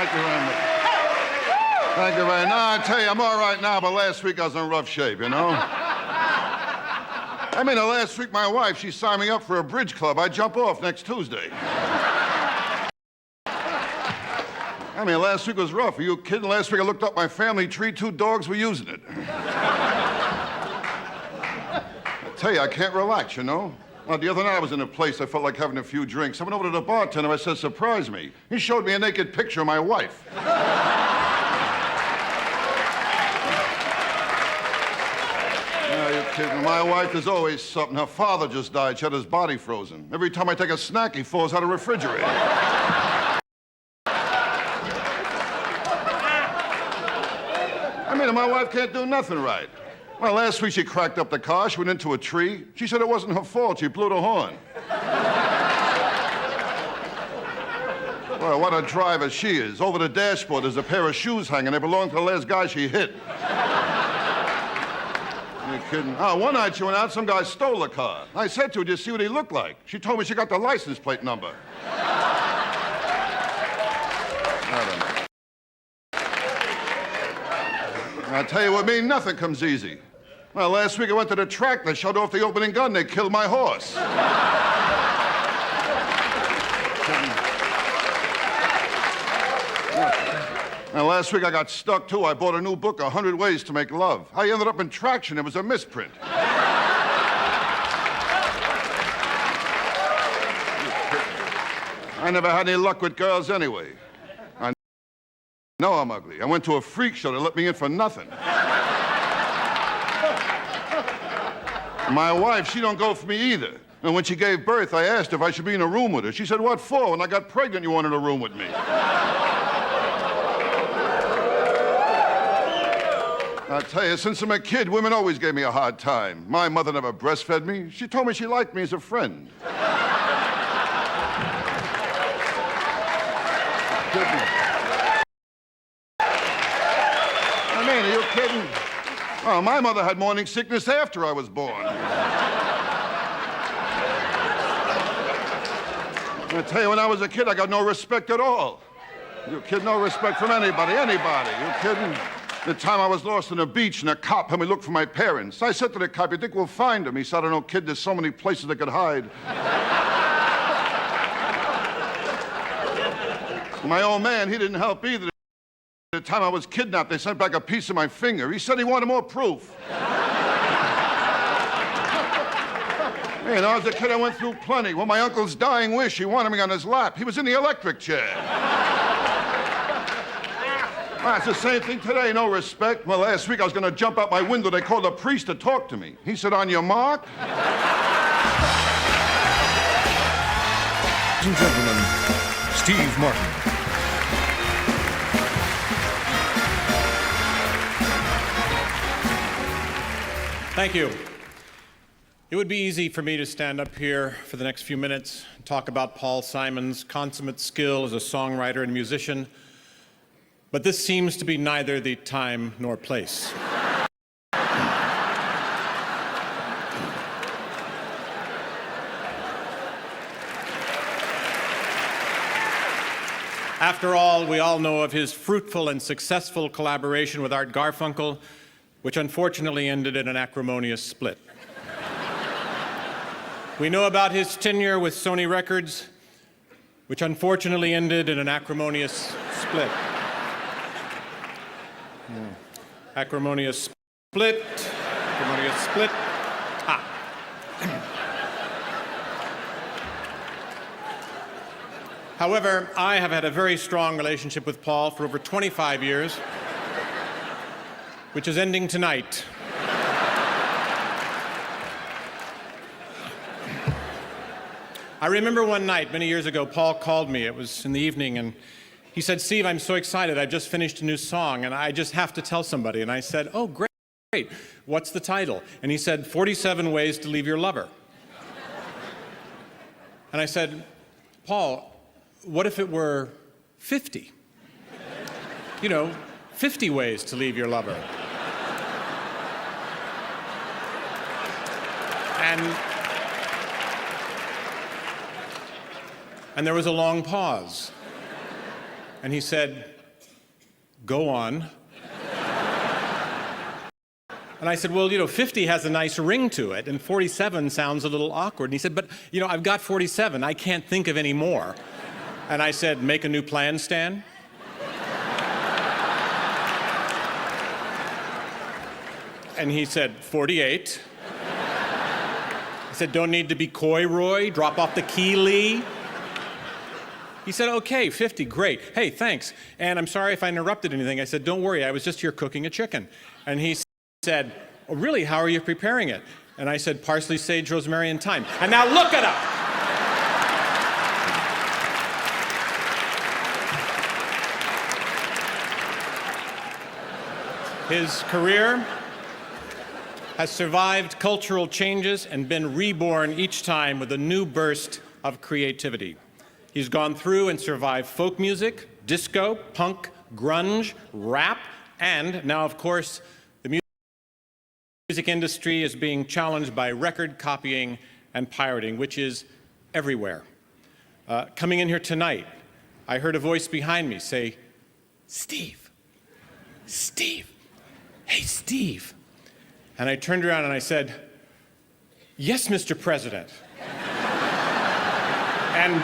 Thank you very much. Thank you very much. No, I tell you, I'm all right now, but last week I was in rough shape, you know? I mean, last week my wife, she signed me up for a bridge club. I jump off next Tuesday. I mean, last week was rough. Are you kidding? Last week I looked up my family tree, 2 dogs were using it. I tell you, I can't relax, you know? Well, the other night I was in a place, I felt like having a few drinks. I went over to the bartender, I said, surprise me. He showed me a naked picture of my wife. Kidding. My wife is always something. Her father just died. She had his body frozen. Every time I take a snack, he falls out of the refrigerator. I mean, my wife can't do nothing right. Well, last week she cracked up the car. She went into a tree. She said it wasn't her fault. She blew the horn. Well, what a driver she is. Over the dashboard, there's a pair of shoes hanging. They belong to the last guy she hit. You're kidding. Oh, one night she went out, some guy stole the car. I said to her, did you see what he looked like? She told me she got the license plate number. I don't know. I tell you what, me, nothing comes easy. Well, last week I went to the track, they shut off the opening gun, they killed my horse. And last week I got stuck, too. I bought a new book, 100 Ways to Make Love. I ended up in Traction. It was a misprint. I never had any luck with girls anyway. I know I'm ugly. I went to a freak show. They let me in for nothing. My wife, she don't go for me either. And when she gave birth, I asked if I should be in a room with her. She said, what for? When I got pregnant, you wanted a room with me. I tell you, since I'm a kid, women always gave me a hard time. My mother never breastfed me. She told me she liked me as a friend. I mean, are you kidding? Oh, my mother had morning sickness after I was born. I tell you, when I was a kid, I got no respect at all. You kidding? No respect from anybody. You kidding? The time I was lost on the beach and a cop had me look for my parents. I said to the cop, you think we'll find them? He said, I don't know, kid, there's so many places they could hide. My old man, he didn't help either. The time I was kidnapped, they sent back a piece of my finger. He said he wanted more proof. You know, as a kid, I went through plenty. Well, my uncle's dying wish, he wanted me on his lap. He was in the electric chair. Well, it's the same thing today, no respect. Well, last week I was going to jump out my window. They called a priest to talk to me. He said, on your mark. Ladies and gentlemen, Steve Martin. Thank you. It would be easy for me to stand up here for the next few minutes and talk about Paul Simon's consummate skill as a songwriter and musician, but this seems to be neither the time nor place. After all, we all know of his fruitful and successful collaboration with Art Garfunkel, which unfortunately ended in an acrimonious split. We know about his tenure with Sony Records, which unfortunately ended in an acrimonious split. Acrimonious split. Acrimonious split. Ah. However, I have had a very strong relationship with Paul for over 25 years, which is ending tonight. I remember one night, many years ago, Paul called me. It was in the evening, and he said, Steve, I'm so excited. I've just finished a new song, and I just have to tell somebody. And I said, oh, great. What's the title? And he said, 47 Ways to Leave Your Lover. And I said, Paul, what if it were 50? You know, 50 ways to leave your lover. And there was a long pause. And he said, "Go on." And I said, well, 50 has a nice ring to it, and 47 sounds a little awkward. And he said, but, I've got 47. I can't think of any more. And I said, make a new plan, Stan. And he said, 48. I said, don't need to be coy, Roy. Drop off the key, Lee. He said, okay, 50, great. Hey, thanks. And I'm sorry if I interrupted anything. I said, don't worry, I was just here cooking a chicken. And he said, oh, really, how are you preparing it? And I said, parsley, sage, rosemary, and thyme. And now look it up. His career has survived cultural changes and been reborn each time with a new burst of creativity. He's gone through and survived folk music, disco, punk, grunge, rap, and now, of course, the music industry is being challenged by record copying and pirating, which is everywhere. Coming in here tonight, I heard a voice behind me say, Steve, hey, Steve. And I turned around and I said, yes, Mr. President. And